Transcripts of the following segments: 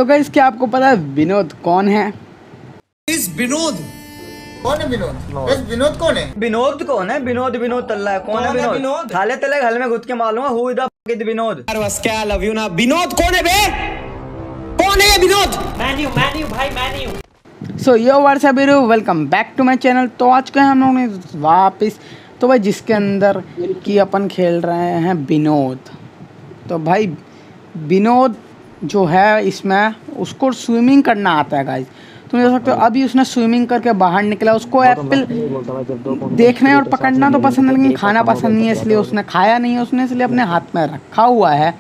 तो गाइस क्या आपको पता है विनोद कौन है? इस विनोद कौन है विनोद? बस विनोद कौन है? विनोद कौन है? विनोद तल्ला है। कौन है विनोद? थाले तले घर में घुस के मालूम हु इज द विनोद। बस क्या लव यू ना। विनोद कौन है बे? कौन है ये विनोद? मैन्यू भाई मैन्यू। सो यो व्हाट्सअप वीरो, welcome back to my channel. तो आज के हम लोग ने वापस तो भाई जिसके अंदर कि अपन खेल रहे हैं विनोद। तो भाई विनोद जो है इसमें उसको स्विमिंग करना आता है गाइस। तुम देख सकते हो अभी उसने स्विमिंग करके बाहर निकला। उसको एप्पल देखने और पकड़ना तो पसंद है लेकिन खाना पसंद नहीं है, इसलिए उसने खाया नहीं है। उसने इसलिए अपने हाथ में रखा हुआ है।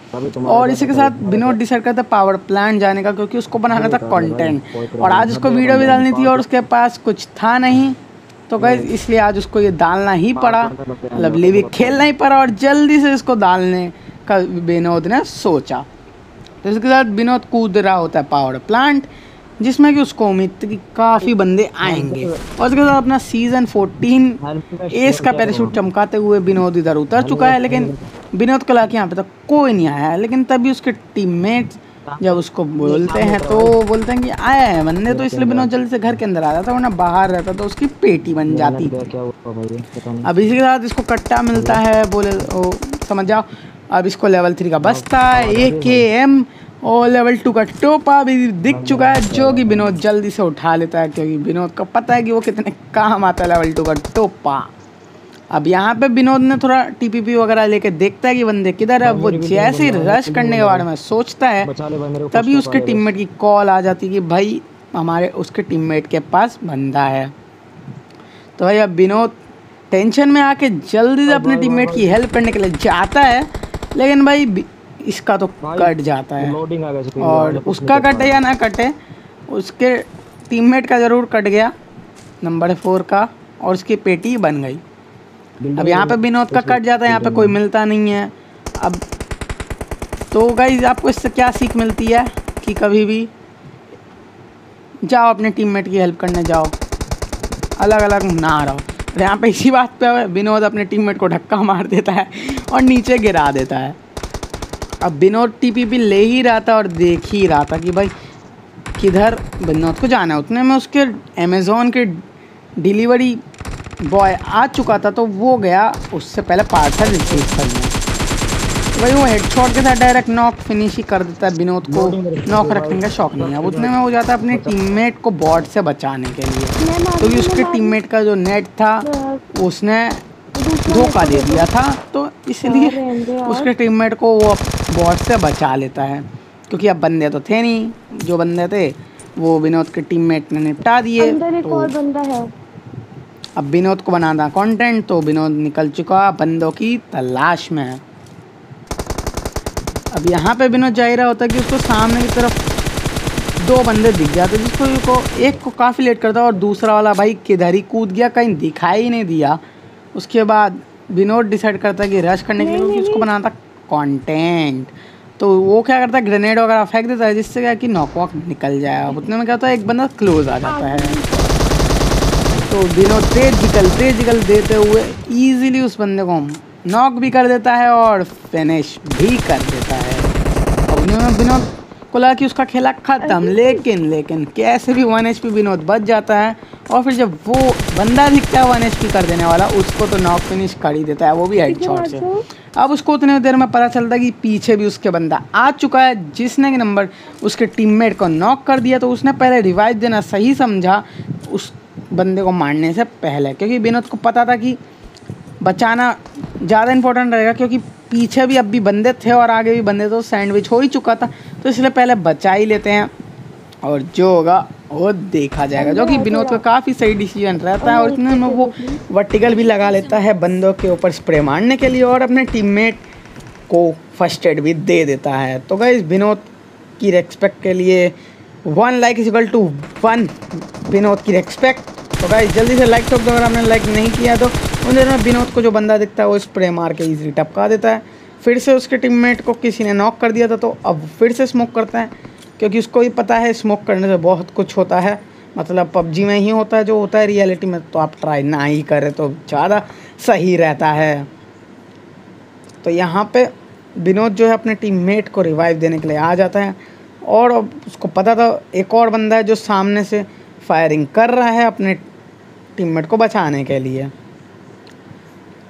और इसी के साथ विनोद डिसाइड करता है पावर प्लांट जाने का, क्योंकि उसको बनाना था कंटेंट और आज उसको वीडियो भी डालनी थी और उसके पास कुछ था नहीं। तो गाइस इसलिए आज उसको ये डालना ही पड़ा, मतलब भी खेलना ही पड़ा और जल्दी से इसको डालने का विनोद ने सोचा। तो इसके साथ विनोद कूद रहा होता है पावर प्लांट, जिसमें कि उसको उम्मीद थी कि काफ़ी बंदे आएंगे। और उसके साथ अपना सीज़न 14 एस का पैराशूट चमकाते हुए विनोद इधर उतर चुका है, लेकिन विनोद को लाके यहाँ पे तक कोई नहीं आया है। लेकिन तभी उसके टीममेट्स जब उसको बोलते हैं तो बोलते हैं कि आया है बंदे, तो इसलिए विनोद जल्दी से घर के अंदर आ जाता, वरना बाहर रहता तो उसकी पेटी बन जाती। अब इसी के साथ इसको कट्टा मिलता है, बोले ओ समझ जाओ। अब इसको लेवल 3 का बस्ता है, AKM और लेवल 2 का टोपा भी दिख चुका है, जो कि विनोद जल्दी से उठा लेता है, क्योंकि विनोद को पता है कि वो कितने काम आता है लेवल 2 का टोपा। अब यहाँ पे विनोद ने थोड़ा TPP वगैरह लेके देखता है कि बंदे किधर है। अब वो जैसे ही रश करने के बारे में सोचता है तभी उसके टीममेट की कॉल आ जाती है कि भाई हमारे उसके टीममेट के पास बंदा है। तो भाई अब विनोद टेंशन में आके जल्दी से अपने टीममेट की हेल्प करने के लिए जाता है, लेकिन भाई इसका तो कट जाता है। और उसका कटे या ना कटे, उसके टीममेट का ज़रूर कट गया नंबर 4 का, और उसकी पेटी बन गई। अब यहाँ पे विनोद का कट जाता है, यहाँ पे कोई मिलता नहीं है। अब तो गाइस आपको इससे क्या सीख मिलती है कि कभी भी जाओ अपने टीममेट की हेल्प करने जाओ, अलग अलग ना रहो। और यहाँ पे इसी बात पे विनोद अपने टीममेट को धक्का मार देता है और नीचे गिरा देता है। अब विनोद TPP ले ही रहा था और देख ही रहा था कि भाई किधर विनोद को जाना है। उतने में उसके अमेज़ॉन के डिलीवरी बॉय आ चुका था, तो वो गया उससे पहले पार्सल रिसीव करने। भाई वो हेडशॉट के साथ डायरेक्ट नॉक फिनिश ही कर देता है। विनोद को नॉक रखने का शौक नहीं है। अब उतने में हो जाता है अपने टीममेट को बॉट से बचाने के लिए, क्योंकि उसके टीममेट का जो नेट था उसने धोखा दे दिया था, तो इसलिए उसके टीममेट को वो बॉट से बचा लेता है। क्योंकि अब बंदे तो थे नहीं, जो बंदे थे वो विनोद के टीममेट ने निपटा दिए। तो अब विनोद को बनाना कंटेंट, तो विनोद निकल चुका बंदों की तलाश में। अब यहाँ पे विनोद जा ही रहा होता है कि उसको सामने की तरफ 2 बंदे दिख जाते, जिसको एक को काफ़ी लेट करता और दूसरा वाला भाई किधर ही कूद गया, कहीं दिखाई ही नहीं दिया। उसके बाद विनोद डिसाइड करता है कि रश करने के लिए, क्योंकि उसको बनाना था कंटेंट। तो वो क्या करता है, ग्रेनेड वगैरह फेंक देता है, जिससे क्या कि नॉक वॉक निकल जाए। अब उतने में क्या होता है, एक बंदा क्लोज आ जाता है। तो विनोद तेज निकल देते हुए ईजिली उस बंदे को नॉक भी कर देता है और फिनिश भी कर देता है। अब विनोद को लगा कि उसका खेला खत्म, लेकिन कैसे भी 1 HP विनोद बच जाता है। और फिर जब वो बंदा दिखता है 1 HP कर देने वाला, उसको तो नॉक फिनिश कर ही देता है, वो भी हेडशॉट से। अब उसको उतने देर में पता चलता है कि पीछे भी उसके बंदा आ चुका है, जिसने कि नंबर उसके टीममेट को नॉक कर दिया। तो उसने पहले रिवाइव देना सही समझा उस बंदे को मारने से पहले, क्योंकि विनोद को पता था कि बचाना ज़्यादा इंपॉर्टेंट रहेगा, क्योंकि पीछे भी अब भी बंदे थे और आगे भी बंदे, तो सैंडविच हो ही चुका था। तो इसलिए पहले बचा ही लेते हैं और जो होगा वो देखा जाएगा, जो कि विनोद का काफ़ी सही डिसीजन रहता है। और इतने में वो वर्टिकल भी लगा लेता है बंदों के ऊपर स्प्रे मारने के लिए, और अपने टीममेट को फर्स्ट एड भी दे देता है। तो गाइस विनोद की रेस्पेक्ट के लिए 1 like is equal to 1 Vinod की रेस्पेक्ट। तो गाइस जल्दी से लाइक ठोक दो, अगर आपने लाइक नहीं किया तो। उन देर में विनोद को जो बंदा दिखता है वो स्प्रे मार के इजीली टपका देता है। फिर से उसके टीममेट को किसी ने नॉक कर दिया था, तो अब फिर से स्मोक करता है, क्योंकि उसको भी पता है स्मोक करने से बहुत कुछ होता है। मतलब PUBG में ही होता है जो होता है रियलिटी में, तो आप ट्राई ना ही करें तो ज़्यादा सही रहता है। तो यहाँ पे विनोद जो है अपने टीममेट को रिवाइव देने के लिए आ जाता है। और अब उसको पता था एक और बंदा है जो सामने से फायरिंग कर रहा है अपने टीममेट को बचाने के लिए।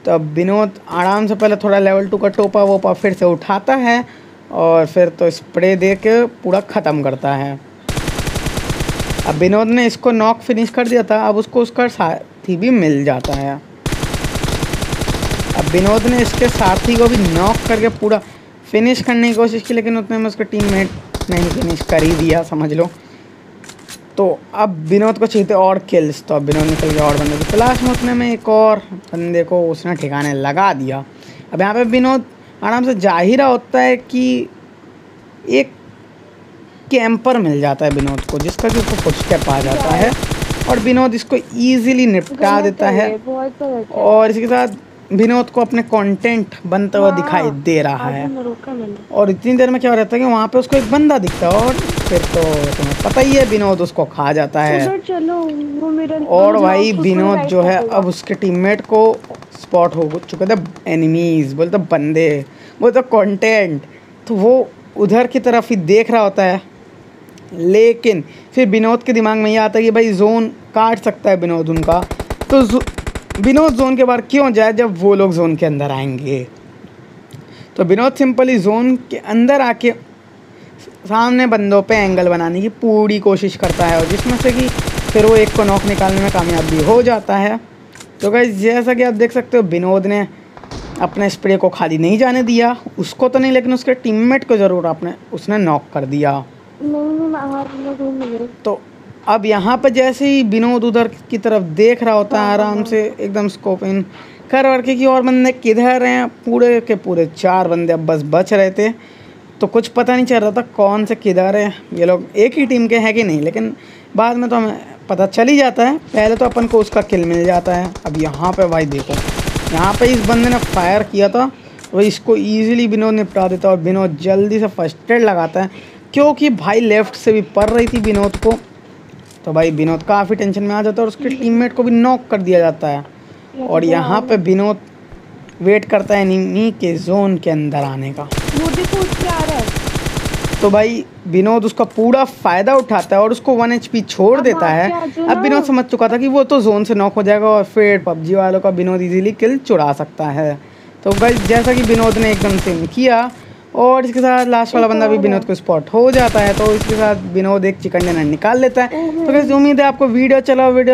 तो अब विनोद आराम से पहले थोड़ा लेवल 2 का टोपा वोपा फिर से उठाता है और फिर तो स्प्रे दे के पूरा ख़त्म करता है। अब विनोद ने इसको नॉक फिनिश कर दिया था, अब उसको उसका साथी भी मिल जाता है। अब विनोद ने इसके साथी को भी नॉक करके पूरा फिनिश करने की कोशिश की, लेकिन उतने में उसके टीममेट ने ही फिनिश कर ही दिया समझ लो। तो अब विनोद को चाहिए और किल्स, तो अब विनोद निकल गया और बंदे की तलाश में, उतने में एक और बंदे को उसने ठिकाने लगा दिया। अब यहाँ पे विनोद आराम से जा ही रहा होता है कि एक कैंपर मिल जाता है विनोद को, जिसका कि उसको फुटस्टेप आ जाता है और विनोद इसको ईजिली निपटा देता है। और इसके साथ विनोद को अपने कंटेंट बनता हुआ दिखाई दे रहा है। और इतनी देर में क्या रहता है कि वहाँ पे उसको एक बंदा दिखता है और फिर तो तुम्हें पता ही है विनोद उसको खा जाता है। और भाई विनोद जो है अब उसके टीममेट को स्पॉट हो चुके थे एनिमीज, बोलते बंदे, बोलते कंटेंट, तो वो उधर की तरफ ही देख रहा होता है। लेकिन फिर विनोद के दिमाग में ये आता है कि भाई जोन काट सकता है विनोद उनका, तो विनोद जोन के बाहर क्यों जाए जब वो लोग जोन के अंदर आएंगे। तो विनोद सिंपली जोन के अंदर आके सामने बंदों पे एंगल बनाने की पूरी कोशिश करता है और जिसमें से कि फिर वो एक को नॉक निकालने में कामयाब भी हो जाता है। तो गाइस जैसा कि आप देख सकते हो विनोद ने अपने स्प्रे को खाली नहीं जाने दिया, उसको तो नहीं लेकिन उसके टीममेट को ज़रूर उसने नॉक कर दिया। तो अब यहाँ पर जैसे ही विनोद उधर की तरफ देख रहा होता है आराम से एकदम स्कोप इन कर के कि और बंदे किधर हैं, पूरे के पूरे 4 बंदे अब बस बच रहे थे। तो कुछ पता नहीं चल रहा था कौन से किधर है, ये लोग एक ही टीम के हैं कि नहीं, लेकिन बाद में तो हमें पता चल ही जाता है। पहले तो अपन को उसका किल मिल जाता है। अब यहाँ पे भाई देखो, यहाँ पे इस बंदे ने फायर किया था वो इसको ईजिली विनोद निपटा देता और विनोद जल्दी से फर्स्ट एड लगाता है, क्योंकि भाई लेफ़्ट से भी पड़ रही थी विनोद को। तो भाई विनोद काफ़ी टेंशन में आ जाता है और उसके टीममेट को भी नॉक कर दिया जाता है। और यहाँ पे विनोद वेट करता है एनिमी के जोन के अंदर आने का। तो भाई विनोद उसका पूरा फ़ायदा उठाता है और उसको 1 HP छोड़ देता है। अब विनोद समझ चुका था कि वो तो जोन से नॉक हो जाएगा और फिर पबजी वालों का विनोद इजीली किल चुरा सकता है। तो भाई जैसा कि विनोद ने एकदम सेम किया और इसके साथ लास्ट वाला बंदा भी विनोद को स्पॉट हो जाता है। तो इसके साथ विनोद एक चिकन डिनर निकाल लेता है। तो वैसे उम्मीद है आपको वीडियो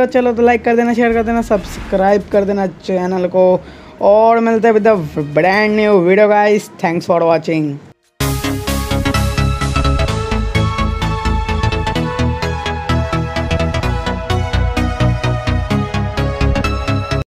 चलो तो लाइक कर देना, शेयर कर देना, सब्सक्राइब कर देना चैनल को और मिलते हैं with the brand new video guys. Thanks for watching.